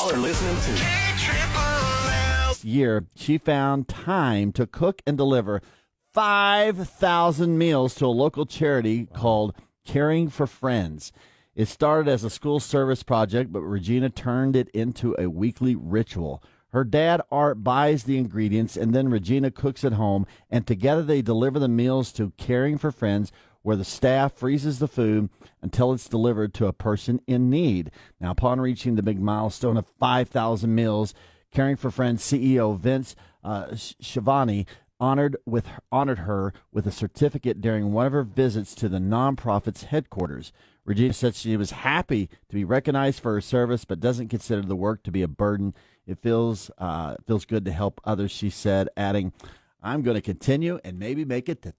Y'all are listening to KLLL. Year, she found time to cook and deliver 5,000 meals to a local charity called Caring for Friends. It started as a school service project, but Regina turned it into a weekly ritual. Her dad, Art, buys the ingredients, and then Regina cooks at home, and together they deliver the meals to Caring for Friends, where the staff freezes the food until it's delivered to a person in need. Now, upon reaching the big milestone of 5,000 meals, Caring for Friends CEO Vince Shivani honored her with a certificate during one of her visits to the nonprofit's headquarters. Regina said she was happy to be recognized for her service, but doesn't consider the work to be a burden. It feels good to help others, she said, adding, "I'm going to continue and maybe make it to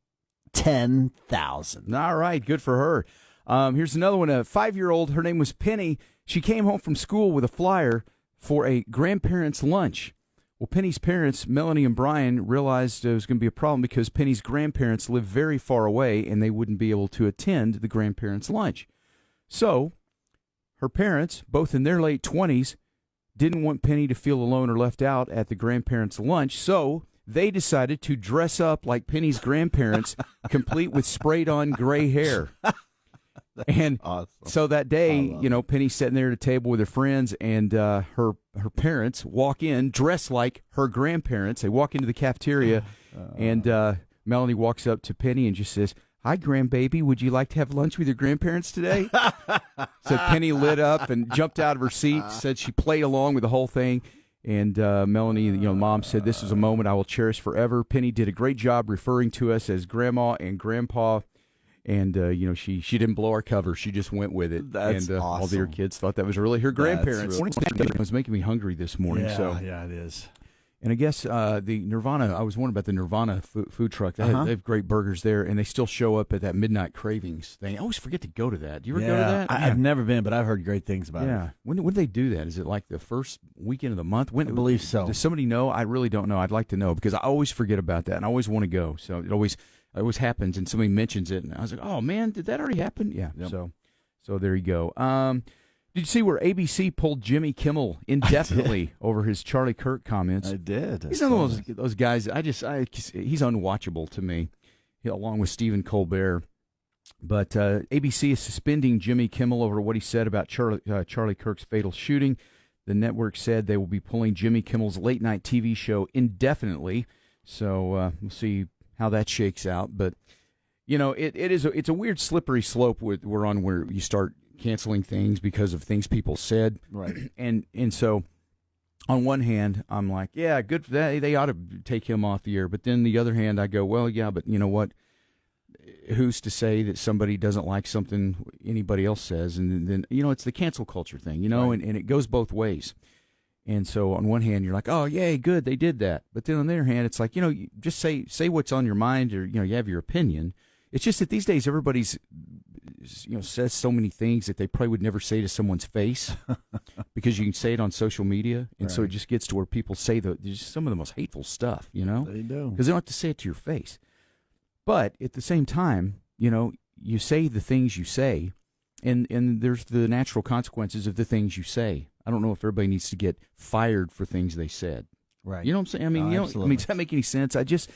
10,000. All right, good for her. Here's another one. A 5-year-old, her name was Penny. She came home from school with a flyer for a grandparents' lunch. Well, Penny's parents, Melanie and Brian, realized it was going to be a problem because Penny's grandparents live very far away and they wouldn't be able to attend the grandparents' lunch. So her parents, both in their late 20s, didn't want Penny to feel alone or left out at the grandparents' lunch, so they decided to dress up like Penny's grandparents, complete with sprayed-on gray hair. And awesome. So that day, Penny's sitting there at a table with her friends, and her parents walk in dressed like her grandparents. They walk into the cafeteria, and Melanie walks up to Penny and just says, "Hi, grandbaby, would you like to have lunch with your grandparents today?" So Penny lit up and jumped out of her seat, said she played along with the whole thing. And Melanie, mom said, "This is a moment I will cherish forever." Penny did a great job referring to us as grandma and grandpa. And, she didn't blow our cover. She just went with it. That's awesome. All the other kids thought that was really her grandparents. It was making me hungry this morning. Yeah, it is. And I guess the Nirvana, I was wondering about the Nirvana food truck. They have great burgers there, and they still show up at that Midnight Cravings thing. I always forget to go to that. Do you ever go to that? I've never been, but I've heard great things about it. Yeah. When do they do that? Is it like the first weekend of the month? I believe so. Does somebody know? I really don't know. I'd like to know because I always forget about that, and I always want to go. So it always happens, and somebody mentions it, and I was like, "Oh man, did that already happen?" Yeah. Yep. So there you go. Did you see where ABC pulled Jimmy Kimmel indefinitely over his Charlie Kirk comments? I did. He's one of those guys. He's unwatchable to me, along with Stephen Colbert. But ABC is suspending Jimmy Kimmel over what he said about Charlie Kirk's fatal shooting. The network said they will be pulling Jimmy Kimmel's late night TV show indefinitely. So we'll see how that shakes out, but it's a weird slippery slope we're on where you start canceling things because of things people said, right? And so on one hand, I'm like, yeah, good for that. They ought to take him off the air. But then the other hand, I go, well, yeah, but you know what? Who's to say that somebody doesn't like something anybody else says? And then it's the cancel culture thing, right. and it goes both ways. And so on one hand, you're like, oh, yay, good, they did that. But then on the other hand, it's like, just say what's on your mind, or, you have your opinion. It's just that these days everybody's, says so many things that they probably would never say to someone's face because you can say it on social media. And so it just gets to where people say some of the most hateful stuff, They do. Because they don't have to say it to your face. But at the same time, you say the things you say, and there's the natural consequences of the things you say. I don't know if everybody needs to get fired for things they said. Right. You know what I'm saying? I mean, does that make any sense? I just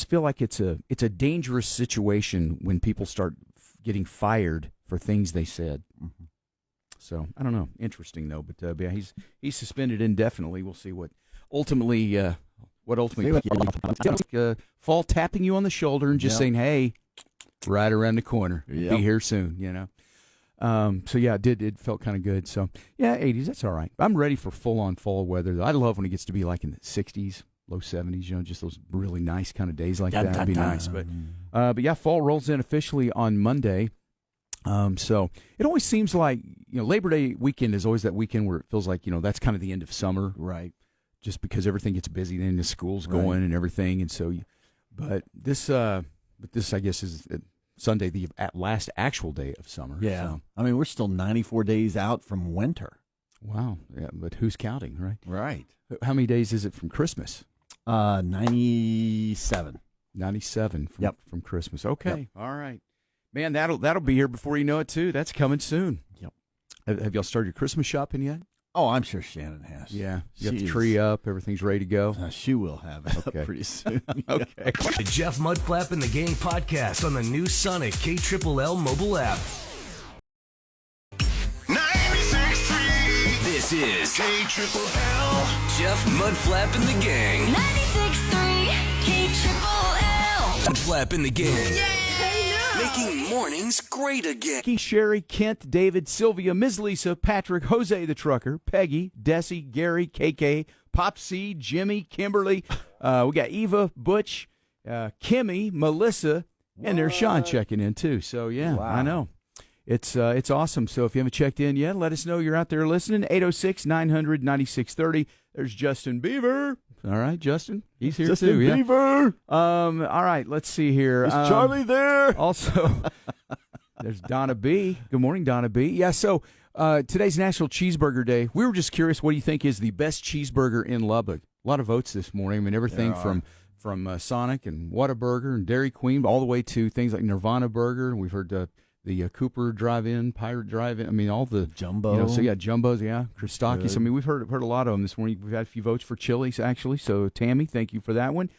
feel like it's a dangerous situation when people start getting fired for things they said. Mm-hmm. So I don't know. Interesting though, but yeah, he's suspended indefinitely. We'll see what ultimately fall tapping you on the shoulder and just saying, "Hey, right around the corner, be here soon." So yeah, it felt kind of good. So yeah, 80s, that's all right. I'm ready for full-on fall weather, though. I love when it gets to be like in the 60s, low 70s, just those really nice kind of days like that. That'd be nice. But yeah, fall rolls in officially on Monday. So it always seems like, Labor Day weekend is always that weekend where it feels like, that's kind of the end of summer. Right. Just because everything gets busy, then the school's going and everything. And so, but this, I guess, is Sunday, the last actual day of summer. Yeah. So. I mean, we're still 94 days out from winter. Wow. Yeah, but who's counting, right? Right. How many days is it from Christmas? 97. 97 from Christmas. Okay. Yep. All right. Man, that'll be here before you know it, too. That's coming soon. Yep. Have y'all started your Christmas shopping yet? Oh, I'm sure Shannon has. Yeah. You got the tree up. Everything's ready to go. She will have it up pretty soon. Okay. The Jeff Mudflap and the Gang podcast on the new Sonic KLLL mobile app. 96.3. This is KLLL. Jeff Mudflap and the Gang. 96.3 KLLL. Mudflap and the Gang. Making mornings great again. Becky, Sherry, Kent, David, Sylvia, Ms. Lisa, Patrick, Jose the Trucker, Peggy, Desi, Gary, KK, Pop C, Jimmy, Kimberly. We got Eva, Butch, Kimmy, Melissa, and there's Sean checking in too. So yeah, Wow. I know. It's awesome. So if you haven't checked in yet, let us know you're out there listening. 806-900-9630. There's Justin Beaver. All right, Justin. He's here Justin too. Beaver. All right, let's see here. Is Charlie there? Also, there's Donna B. Good morning, Donna B. Yeah, so today's National Cheeseburger Day. We were just curious, what do you think is the best cheeseburger in Lubbock? A lot of votes this morning. I mean, everything from Sonic and Whataburger and Dairy Queen all the way to things like Nirvana Burger. We've heard the Cooper Drive-In, Pirate Drive-In. I mean, all the Jumbo. So yeah, Jumbos. Yeah, Christakis. I mean, we've heard a lot of them this morning. We've had a few votes for Chili's actually. So Tammy, thank you for that one.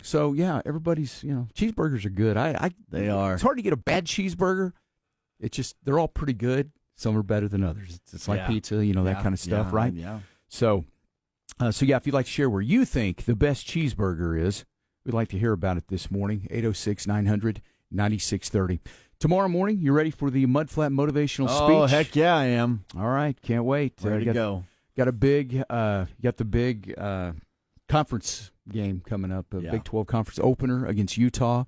So yeah, everybody's cheeseburgers are good. They are. It's hard to get a bad cheeseburger. It's just they're all pretty good. Some are better than others. It's like pizza, that kind of stuff, right? Yeah. So yeah, if you'd like to share where you think the best cheeseburger is, we'd like to hear about it this morning. 806-900-9630. Tomorrow morning, you ready for the Mudflap motivational speech? Oh, heck yeah, I am. All right, can't wait. Ready to go. Got the big conference game coming up, Big 12 conference opener against Utah,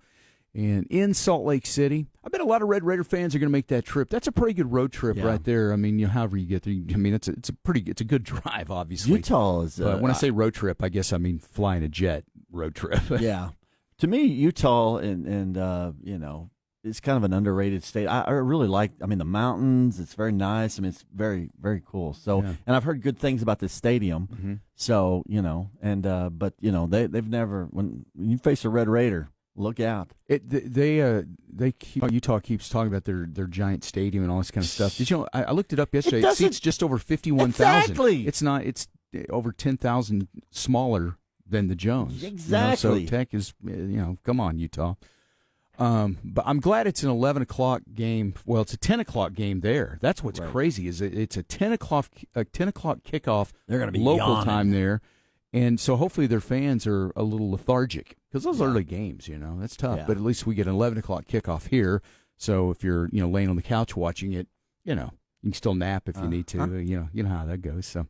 and in Salt Lake City. I bet a lot of Red Raider fans are going to make that trip. That's a pretty good road trip right there. I mean, however you get there. I mean, it's a good drive, obviously. Utah is. But when I say road trip, I guess I mean flying a jet road trip. Yeah, to me, Utah and it's kind of an underrated state. I really like. I mean, the mountains. It's very nice. I mean, it's very, very cool. So, and I've heard good things about this stadium. Mm-hmm. So but they've never. When you face a Red Raider, look out. Utah keeps talking about their giant stadium and all this kind of stuff. Did you know? I looked it up yesterday. It seats just over 51,000. Exactly. It's not. It's over 10,000 smaller than the Jones. Exactly. So Tech is. Come on, Utah. But I'm glad it's an 11 o'clock game. Well, it's a 10 o'clock game there. That's what's crazy is it's a 10 o'clock kickoff. They're going to be local yawning. time there, and so hopefully their fans are a little lethargic because those early games, that's tough. Yeah. But at least we get an 11 o'clock kickoff here. So if you're laying on the couch watching it, you can still nap if you need to. You know how that goes. So.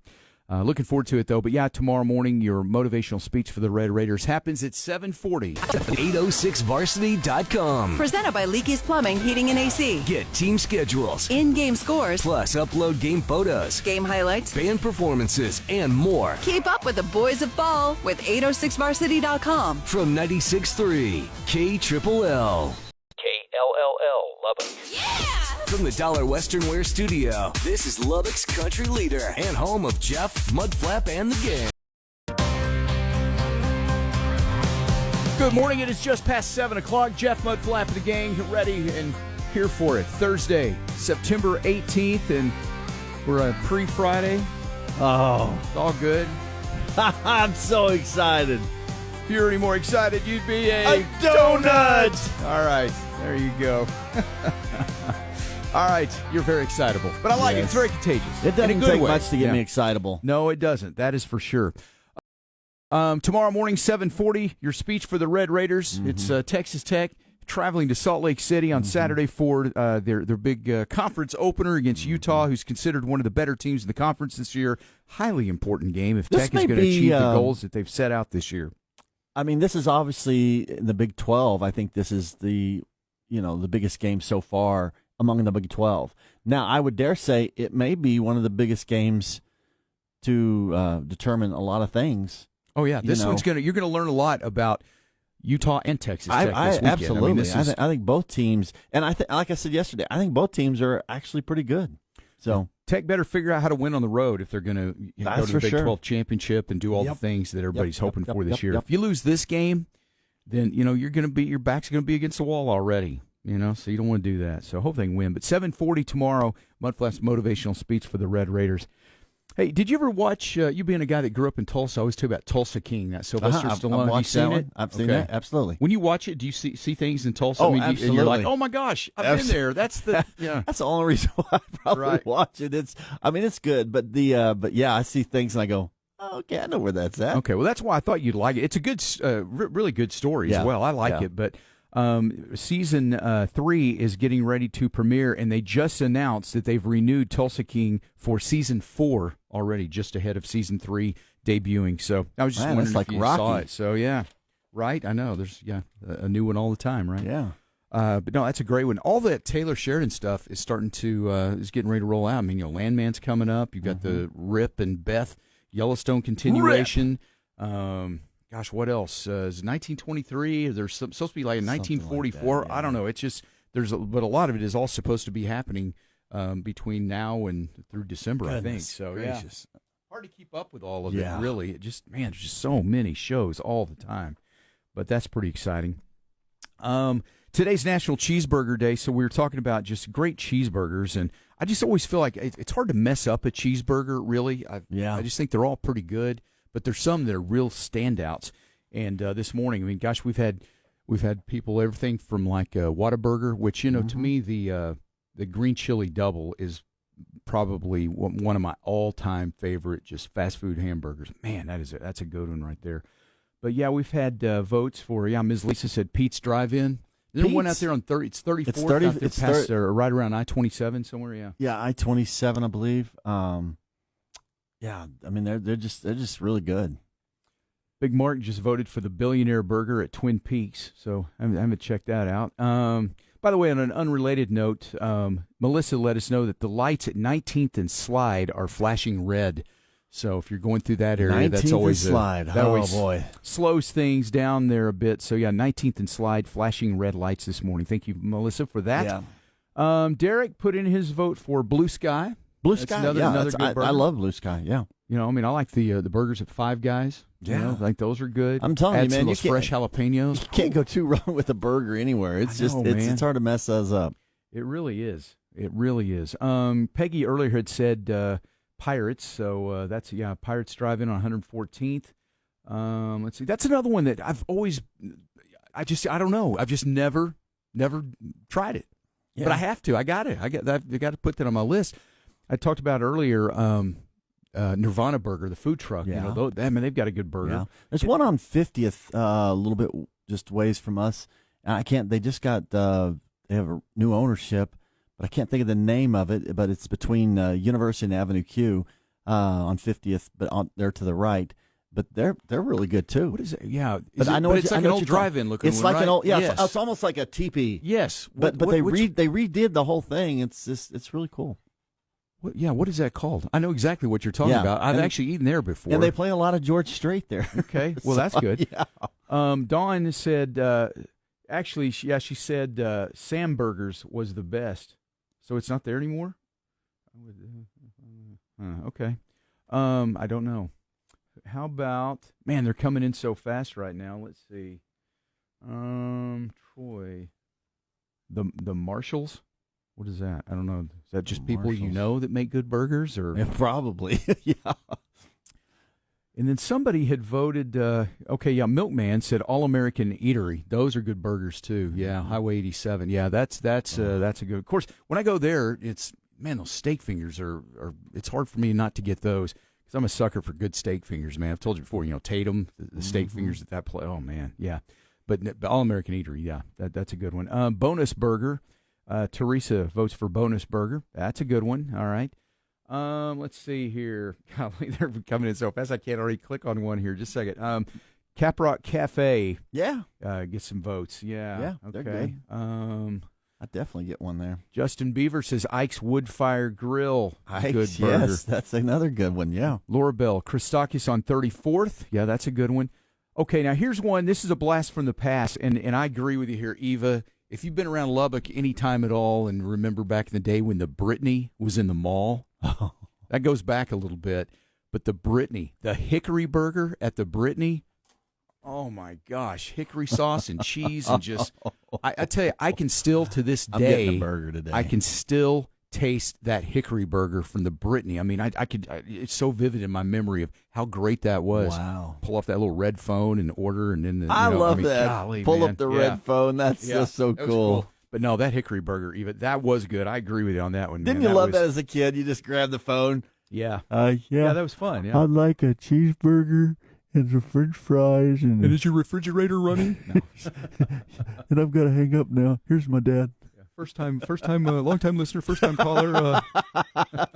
Looking forward to it, though. But, yeah, tomorrow morning, your motivational speech for the Red Raiders happens at 7:40. 806varsity.com. Presented by Leakey's Plumbing, Heating, and AC. Get team schedules, In-game scores, plus upload game photos, game highlights. band performances, and more. Keep up with the boys of ball with 806varsity.com. From 96.3 KLLL. KLLL Lubbock. Yeah! From the Dollar Western Wear Studio, this is Lubbock's country leader and home of Jeff, Mudflap, and the Gang. Good morning. It is just past 7 o'clock. Jeff, Mudflap, and the Gang ready and here for it. Thursday, September 18th, and we're pre-Friday. Oh, It's all good. I'm so excited. If you're any more excited, you'd be A donut. All right, there you go. All right, you're very excitable, but I like it. It's very contagious. It in a doesn't good take way. much to get me excitable. No, it doesn't. That is for sure. Tomorrow morning, 7:40, your speech for the Red Raiders. Mm-hmm. It's Texas Tech traveling to Salt Lake City on Saturday for their big conference opener against Utah, who's considered one of the better teams in the conference this year. Highly important game if This Tech is may going to be, achieve the goals that they've set out this year. I mean, this is obviously in the Big 12. I think this is the biggest game so far among the Big 12. Now, I would dare say it may be one of the biggest games to determine a lot I things. Oh yeah, you're going to learn a lot about Utah and Texas Tech this weekend. Absolutely. I think both teams, and like I said yesterday, I think both teams are actually pretty good. So Tech better figure out how to win on the road if they're going to go to the Big 12 championship and do all the things that everybody's hoping for this year. If you lose this game, then your back's going to be against the wall already. So you don't want to do that. So hope they can win. But 7:40 tomorrow, Mudflap's motivational speech for the Red Raiders. Hey, did you ever watch, you being a guy that grew up in Tulsa, I always tell you about Tulsa King, that Sylvester Stallone. I've Have you watched seen that it? one. I've seen that, absolutely. When you watch it, do you see things in Tulsa? Oh, And you're like, absolutely. oh my gosh, I've been there. That's the, yeah. That's the only reason why I probably watch it. It's good, but yeah, I see things and I go, oh, okay, I know where that's at. Okay, well, that's why I thought you'd like it. It's a good, really good story as well. I like it, but season 3 is getting ready to premiere, and they just announced that they've renewed Tulsa King for season 4 already, just ahead of season 3 debuting. So I was just wondering if you saw it. So yeah, right. I know there's a new one all the time, right? Yeah. But no, that's a great one. All that Taylor Sheridan stuff is starting to is getting ready to roll out. I mean, Landman's coming up. You've got the Rip and Beth Yellowstone continuation. Gosh, what else? Is 1923? There's supposed to be like a 1944. Like that, I don't know. It's just but a lot of it is all supposed to be happening between now and through December, I think. So gracious. Yeah, hard to keep up with all of it. Really, there's just so many shows all the time. But that's pretty exciting. Today's National Cheeseburger Day, so we were talking about just great cheeseburgers, and I just always feel like it's hard to mess up a cheeseburger. Really, I just think they're all pretty good. But there's some that are real standouts. And this morning, I mean, gosh, we've had people, everything from like Whataburger, which to me the green chili double is probably one of my all-time favorite just fast food hamburgers. Man, that's a good one right there. But yeah, we've had votes for Ms. Lisa said Pete's Drive-In. There's one out there on 30. It's 34th. It's 30. Out there it's past, right around I-27 somewhere. Yeah. Yeah, I-27, I believe. Yeah, I mean they're just really good. Big Mark just voted for the Billionaire Burger at Twin Peaks, so I haven't checked that out. By the way, on an unrelated note, Melissa let us know that the lights at 19th and Slide are flashing red. So if you're going through that area, that's always Slide. Boy, slows things down there a bit. So yeah, 19th and Slide flashing red lights this morning. Thank you, Melissa, for that. Yeah. Derek put in his vote for Blue Sky. Blue Sky, another good burger. I love Blue Sky. Yeah, I mean, I like the burgers at Five Guys. Yeah, like those are good. I'm telling you, man, those fresh jalapenos. You can't go too wrong with a burger anywhere. It's it's hard to mess us up. It really is. It really is. Peggy earlier had said Pirates, so that's Pirates Drive-In on 114th. Let's see, that's another one that I've always, I don't know. I've just never tried it, but I have to. I got to put that on my list. I talked about earlier Nirvana Burger, the food truck. Yeah. They've got a good burger. Yeah. There's one on 50th, a little bit just ways from us. They just got, they have a new ownership, but I can't think of the name of it, but it's between University and Avenue Q on 50th, but they're to the right. But they're really good too. What is it? Yeah, but I know it's like an old drive-in looking. It's one, like right? an old, yes. It's almost like a teepee. Yes, but they redid the whole thing. It's really cool. What is that called? I know exactly what you're talking about. I've actually eaten there before. And they play a lot of George Strait there. Okay, well, that's good. Yeah. Dawn said, she said Sam Burgers was the best. So it's not there anymore? Okay. I don't know. How about, man, they're coming in so fast right now. Let's see. Troy. The Marshalls? What is that? I don't know. Is that just people you know that make good burgers? Or probably, yeah. And then somebody had voted, Milkman said All-American Eatery. Those are good burgers, too. Yeah, Highway 87. Yeah, that's a good. Of course, when I go there, those steak fingers are it's hard for me not to get those because I'm a sucker for good steak fingers, man. I've told you before, Tatum, the steak fingers at that place. Oh, man, yeah. But All-American Eatery, yeah, that's a good one. Bonus Burger. Teresa votes for Bonus Burger. That's a good one. All right. Let's see here. Golly, they're coming in so fast I can't already click on one here. Just a second. Caprock Cafe. Yeah. Get some votes. Yeah. Yeah. Okay. They're good. I'd definitely get one there. Justin Beaver says Ike's Woodfire Grill. Ike's, good burger. Yes, that's another good one. Yeah. Laura Bell. Christakis on 34th. Yeah, that's a good one. Okay, now here's one. This is a blast from the past, and I agree with you here, Eva. If you've been around Lubbock any time at all and remember back in the day when the Brittany was in the mall, that goes back a little bit. But the Brittany, the Hickory Burger at the Brittany, Oh, my gosh. Hickory sauce and cheese and just – I tell you, I can still to this day – I'm getting a burger today. I can still taste that hickory burger from the Brittany. I mean, it's so vivid in my memory of how great that was. Wow. Pull off that little red phone and order and then I love that. Golly, Pull man. up the red phone. That's just so that was cool. But no, that hickory burger, even that was good. I agree with you on that one. Didn't man. you love that as a kid? You just grabbed the phone. Yeah. Yeah, that was fun. Yeah. I'd like a cheeseburger and some French fries. And is your refrigerator running? No. and I've got to hang up now. Here's my dad. First time, long time listener, first time caller.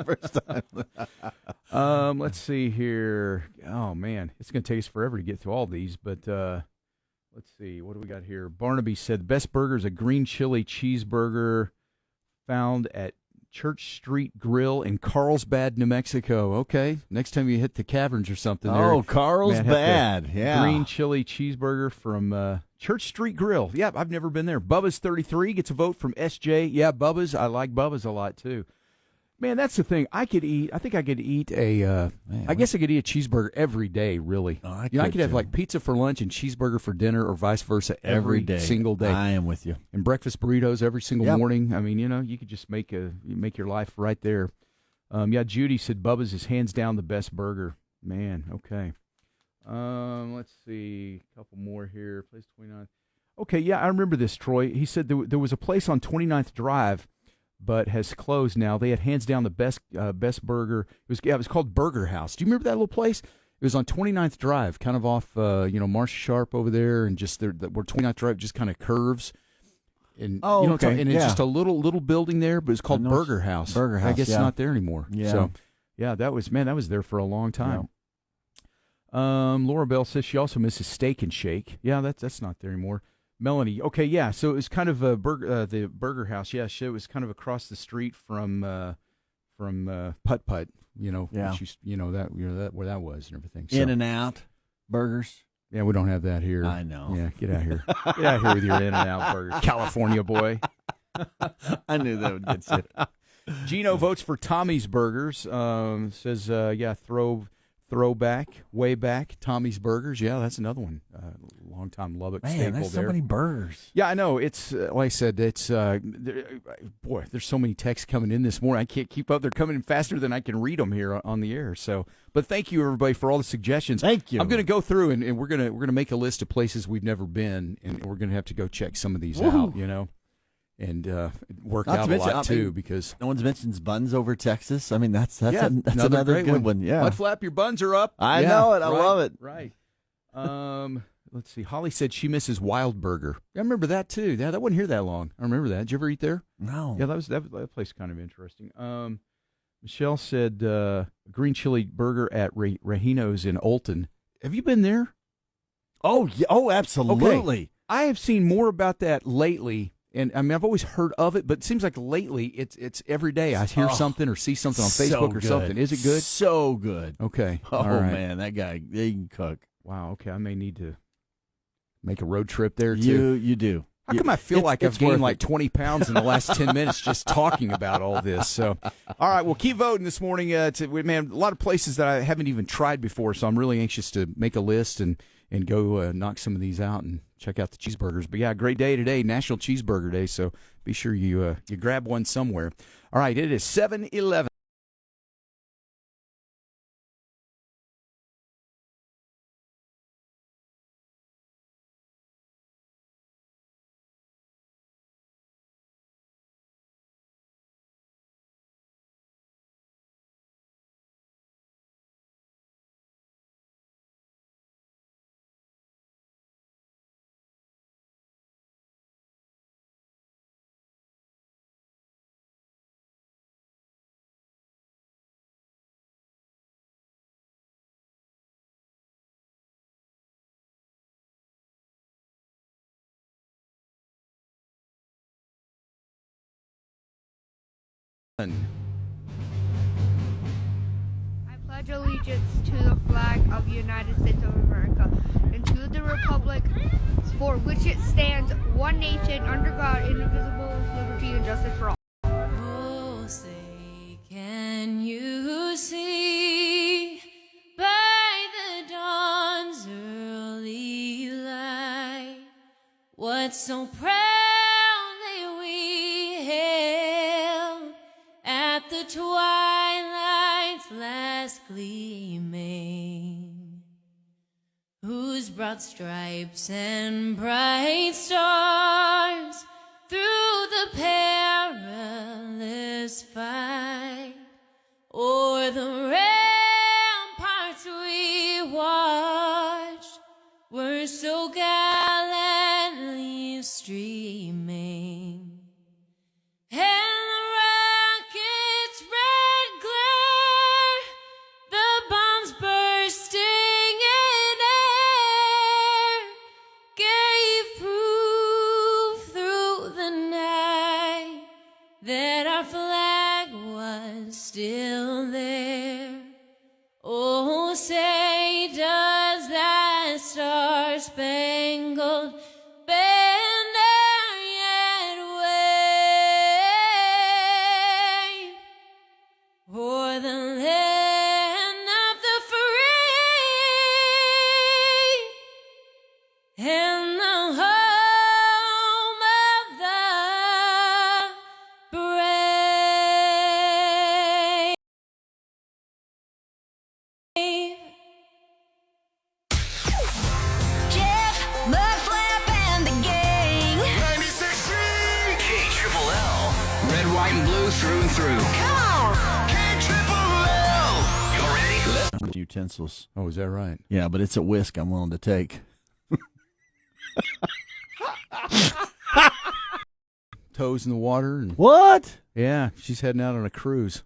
First time. Let's see here. Oh man, it's going to take us forever to get through all these, but let's see. What do we got here? Barnaby said the best burger is a green chili cheeseburger found at Church Street Grill in Carlsbad, New Mexico. Okay, next time you hit the caverns or something. Oh, Carlsbad, yeah. Green chili cheeseburger from Church Street Grill. Yeah, I've never been there. Bubba's 33 gets a vote from SJ. Yeah, Bubba's. I like Bubba's a lot too. Man, that's the thing. I think I could eat a. I guess I could eat a cheeseburger every day. Really, I could have like pizza for lunch and cheeseburger for dinner, or vice versa, every day, single day. I am with you. And breakfast burritos every single morning. I mean, you could just make your life right there. Yeah, Judy said Bubba's is hands down the best burger. Man, okay. Let's see, a couple more here. Place 29. Okay, yeah, I remember this, Troy. He said there was a place on 29th Drive, but has closed now. They had hands down the best burger. It was called Burger House. Do you remember that little place? It was on 29th Drive, kind of off Marcia Sharp over there, and just where 29th Drive just kind of curves. And okay. And it's just a little building there, but it's called Burger House. Burger House. I guess it's not there anymore. Yeah. So, yeah, that was there for a long time. Yeah. Laura Bell says she also misses Steak and Shake. Yeah, that's not there anymore. Melanie, okay, yeah. So it was kind of the Burger House. Yeah, it was kind of across the street from Putt Putt. Yeah. Which that where that was and everything. So, In-N-Out burgers. Yeah, we don't have that here. I know. Yeah, get out of here. Get out of here with your In-N-Out burgers, California boy. I knew that would get you. Gino votes for Tommy's Burgers. Says, throwback, way back, Tommy's Burgers. Yeah, that's another one. Long-time Lubbock staple there's there. so many burgers. Yeah, I know. It's like I said. It's there's so many texts coming in this morning. I can't keep up. They're coming in faster than I can read them here on the air. So, but thank you everybody for all the suggestions. Thank you. I'm going to go through and we're gonna make a list of places we've never been, and we're gonna have to go check some of these out. And work Not out to a lot mention, too, because no one's mentioned buns over Texas. I mean, that's another another good one. Yeah, Mudflap, your buns are up. I know it. I right, love it. Right. Let's see. Holly said she misses Wild Burger. I remember that too. Yeah, that wasn't here that long. I remember that. Did you ever eat there? No. Yeah, that place kind of interesting. Michelle said green chili burger at Regino's in Olton. Have you been there? Oh yeah. Oh, absolutely. Okay. I have seen more about that lately. And I mean, I've always heard of it, but it seems like lately it's every day I hear something or see something on Facebook or something. Is it good? So good. Okay. Oh, all right. man, that guy, he can cook. Wow. Okay, I may need to make a road trip there too. You do. How come I feel like I've gained worth like 20 pounds in the last 10 minutes just talking about all this? So, all right, well, keep voting this morning. Man, a lot of places that I haven't even tried before, so I'm really anxious to make a list and go knock some of these out and check out the cheeseburgers. But yeah, great day today, National Cheeseburger Day. So be sure you grab one somewhere. All right, it is 7:11. I pledge allegiance to the flag of the United States of America and to the republic for which it stands, one nation, under God, indivisible, with liberty and justice for all. Oh, say, can you see by the dawn's early what so proudly we hailed at the twilight's last gleaming, whose broad stripes and bright stars through the perilous fight o'er the ramparts we watched were so gallantly streaming, and the rocket's red glare, the bombs bursting in air, gave proof through the night that our flag was still there. Oh, say does that star-spangled banner yet wave o'er the land of the free and the home of the brave? Jeff, Mudflap, and the gang. 96.3 KLLL. Red, white, and blue through and through. Come on. KLLL. Y'all ready? Let's Utensils. Oh, is that right? Yeah, but it's a whisk I'm willing to take. Toes in the water. And, What? yeah, she's heading out on a cruise.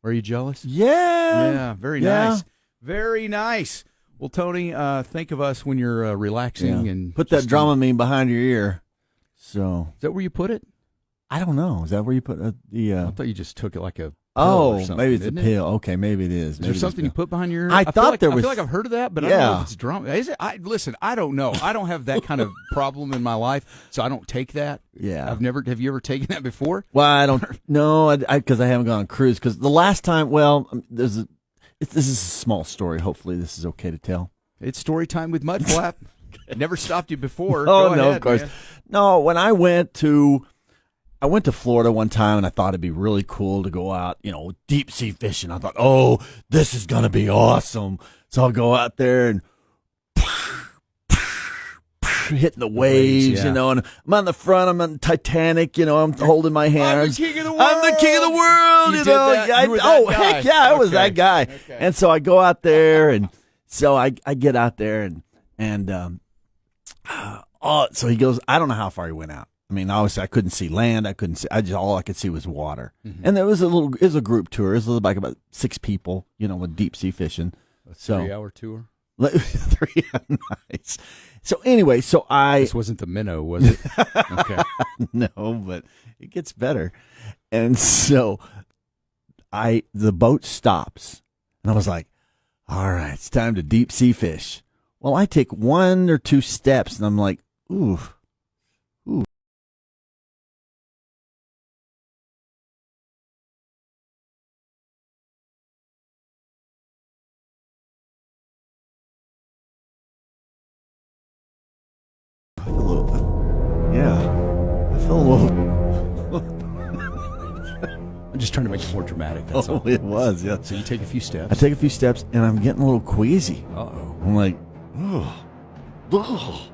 Are you jealous? Yeah. Yeah, very Yeah. nice. Very nice. Well, Tony, think of us when you're relaxing Yeah. and Put that just- Dramamine behind your ear. So Is that where you put it? I don't know. Is that where you put the? I thought you just took it like a pill or Oh, something, maybe it's a isn't it? pill. Okay, maybe it is. Is there something you put behind your ear? I feel thought like, there I was- feel like I've heard of that, but I don't know Yeah. if it's drama. Is it? Listen, I don't know. I don't have that kind of problem in my life, so I don't take that. Yeah. Have you ever taken that before? Well, I don't know. Because I haven't gone on a cruise. Because the last time, this is a small story. Hopefully, this is okay to tell. It's story time with Mudflap. Never stopped you before. Oh Go no, ahead, of course. man. No, when I went to Florida one time, and I thought it'd be really cool to go out, deep sea fishing. I thought, oh, this is gonna be awesome. So I'll go out there and hitting the waves, yeah. and I'm on the front. I'm on the Titanic, I'm holding my hands. I'm the king of the world. I'm the king of the world. You did that? Yeah, You were that guy. heck yeah, I was Okay. that guy. Okay. And so I go out there, and so I get out there, and so he goes. I don't know how far he went out. I mean, obviously, I couldn't see land. I couldn't see. All I could see was water. Mm-hmm. And there was it was a group tour. It was like about 6 people, with deep sea fishing. A So 3-hour tour. 3 nights. So anyway, This wasn't the minnow, was it? Okay. no, but it gets better. And so the boat stops, and I was like, all right, it's time to deep sea fish. Well, I take 1 or 2 steps, and I'm like, ooh. I feel a little. I'm just trying to make it more dramatic. That's all. It was, yeah. So you take a few I steps. take a few steps, and I'm getting a little queasy. Uh-oh. I'm like, oh.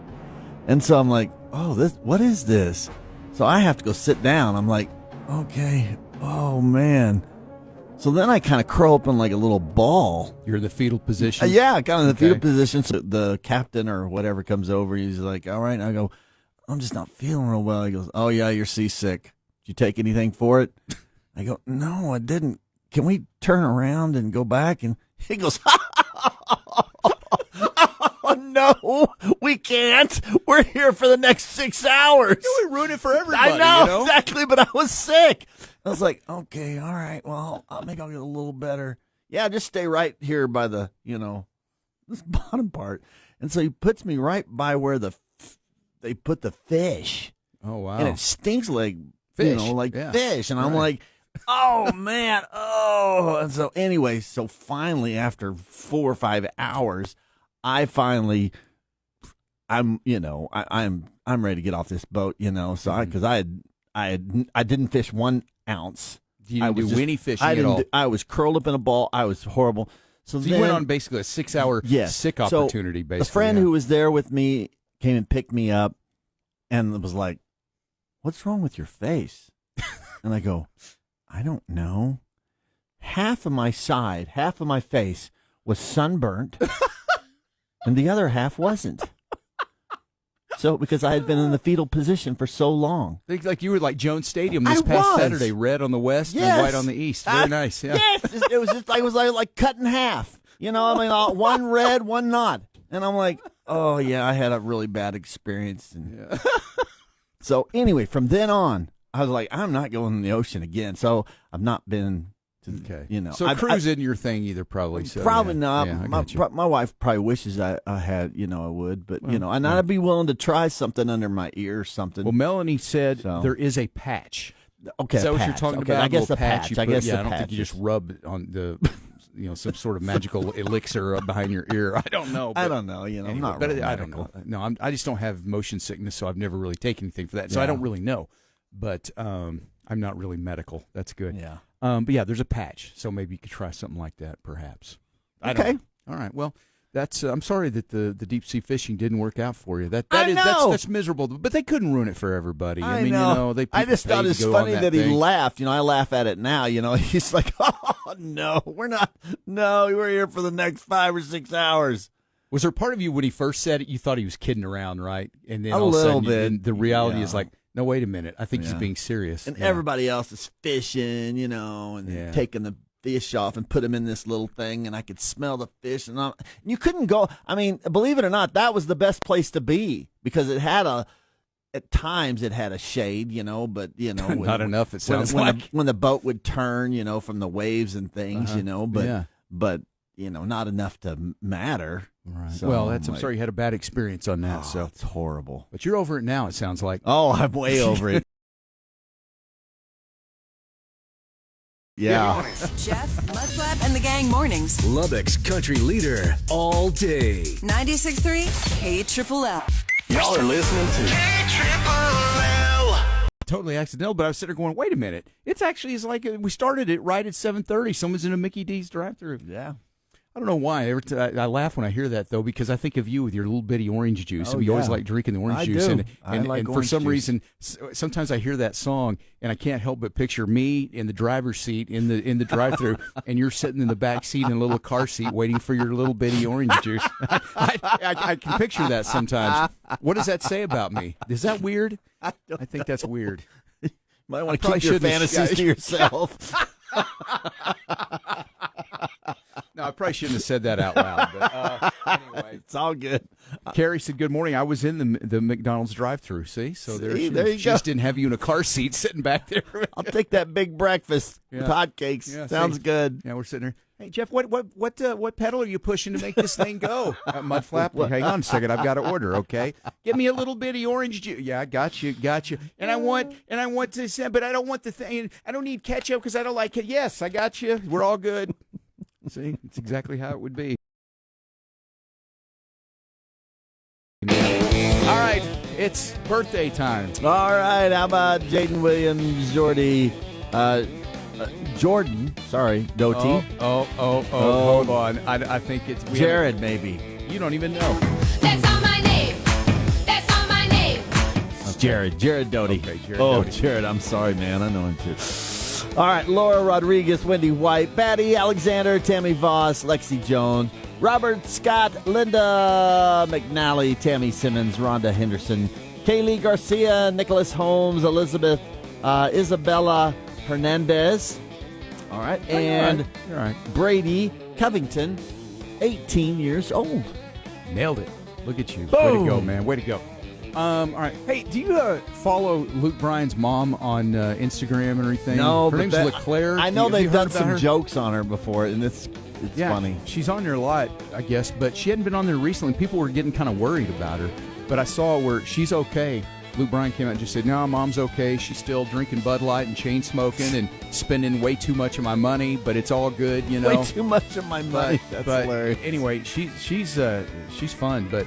And so I'm like, what is this? So I have to go sit down. I'm like, okay, oh man. So then I kind of curl up in like a little ball. You're in the fetal position. Yeah, kind of in the fetal Okay. position. So the captain or whatever comes over. He's like, all right. And I go, I'm just not feeling real well. He goes, oh yeah, you're seasick. Did you take anything for it? I go, no, I didn't. Can we turn around and go back? And he goes, oh, no, we can't. We're here for the next 6 hours. We ruin it for everybody. I know, you know? exactly, but I was sick. I was like, okay, all right, well, I think I'll get a little better. Yeah, just stay right here by the, this bottom part. And so he puts me right by where they put the fish. Oh, wow. And it stinks like Fish, like fish. And I'm Right. like, oh man, oh. And so anyway, finally after 4 or 5 hours, I finally I'm ready to get off this boat, so because I didn't fish 1 ounce. You didn't do any fishing at all. I was curled up in a ball. I was horrible. So you went on basically a 6-hour sick opportunity. So basically, the friend who was there with me came and picked me up, and was like, "What's wrong with your face?" And I go, "I don't know." Half of my face was sunburnt, and the other half wasn't. So, because I had been in the fetal position for so long. Like you were like Jones Stadium this past Saturday, red on the west and white on the east. Very nice. Yeah. Yes, it was just like cut in half. One red, one not. And I'm like, oh yeah, I had a really bad experience. And so anyway, from then on, I was like, I'm not going in the ocean again. So I've not been. So cruise isn't your thing either, probably. So, probably not. Yeah, my wife probably wishes I had, I would, but and I'd be willing to try something under my ear or something. Well, Melanie said there is a patch. Okay, is that what you're talking about? I guess the patch. I guess I don't think you just rub on the, some sort of magical elixir behind your ear. I don't know. I don't know. Anyway, I'm not. But really I don't know. No, I just don't have motion sickness, so I've never really taken anything for that. So I don't really know. But I'm not really medical. That's good. Yeah. But yeah, there's a patch, so maybe you could try something like that, perhaps. Okay. All right. Well, that's. I'm sorry that the deep sea fishing didn't work out for you. That's miserable. But they couldn't ruin it for everybody. I mean, know. I just thought it's funny that he laughed. I laugh at it now. He's like, oh no, we're not. No, we're here for the next 5 or 6 hours. Was there part of you when he first said it, you thought he was kidding around, right? And then a all of a little sudden, bit. The reality is like, no, wait a minute. I think he's being serious. And everybody else is fishing, and taking the fish off and put them in this little thing, and I could smell the fish. And you couldn't go. I mean, believe it or not, that was the best place to be because it had at times it had a shade, but not enough. It sounds like when the boat would turn, from the waves and things, but not enough to matter. Right. So, well, I'm sorry you had a bad experience on that. So it's horrible. But you're over it now. It sounds like. Oh, I'm way over it. Yeah. Jeff, Mudflap, and the Gang mornings. Lubbock's country leader all day. 96.3 KLLL. Y'all are listening to KLLL. Totally accidental, but I was sitting there going, wait a minute. It's like we started it right at 7:30. Someone's in a Mickey D's drive-thru. Yeah. I don't know why. I laugh when I hear that, though, because I think of you with your little bitty orange juice. Oh, you always like drinking the orange juice. Do. And for some reason, sometimes I hear that song, and I can't help but picture me in the driver's seat in the drive-thru, and you're sitting in the back seat in a little car seat waiting for your little bitty orange juice. I can picture that sometimes. What does that say about me? Is that weird? I think that's weird. Might want to keep your fantasies to yourself. No, I probably shouldn't have said that out loud. But anyway, it's all good. Carrie said, "Good morning. I was in the McDonald's drive-thru. See, so there you go. Just didn't have you in a car seat sitting back there. I'll take that big breakfast with hotcakes. Yeah, sounds good. Yeah, we're sitting there. Hey, Jeff, what pedal are you pushing to make this thing go? Mudflap. Hang on a second. I've got to order. Okay, give me a little bitty orange juice. Yeah, I got you. And I want this, but I don't want the thing. I don't need ketchup because I don't like it. Yes, I got you. We're all good. See, it's exactly how it would be. All right, it's birthday time. All right, how about Jaden Williams, Jordan, sorry, Doty. Hold on. I think it's Jared, maybe. You don't even know. That's on my name. That's on my name. Jared Doty. Okay, Jared Doty. Doty. Jared, I'm sorry, man. I know him too. All right, Laura Rodriguez, Wendy White, Patty Alexander, Tammy Voss, Lexi Jones, Robert Scott, Linda McNally, Tammy Simmons, Rhonda Henderson, Kaylee Garcia, Nicholas Holmes, Elizabeth, Isabella Hernandez. All right, and You're all right. Brady Covington, 18 years old. Nailed it. Look at you. Boom. Way to go, man. Way to go. All right. Hey, do you follow Luke Bryan's mom on Instagram or anything? No, her name's LeClaire. I know they've done some her? jokes on her before, and it's funny. She's on there a lot, I guess, but she hadn't been on there recently. People were getting kind of worried about her, but I saw where she's okay. Luke Bryan came out and just said, no, Mom's okay. She's still drinking Bud Light and chain smoking and spending way too much of my money, but it's all good, Way too much of my money. That's hilarious. Anyway, she's fun, but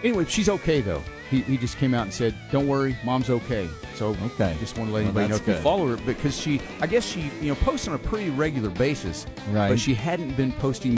Anyway, she's okay, though. He just came out and said, don't worry, Mom's okay. So Okay. just want to let Well, anybody know that's if you good. follow her, because I guess she posts on a pretty regular basis, Right. but she hadn't been posting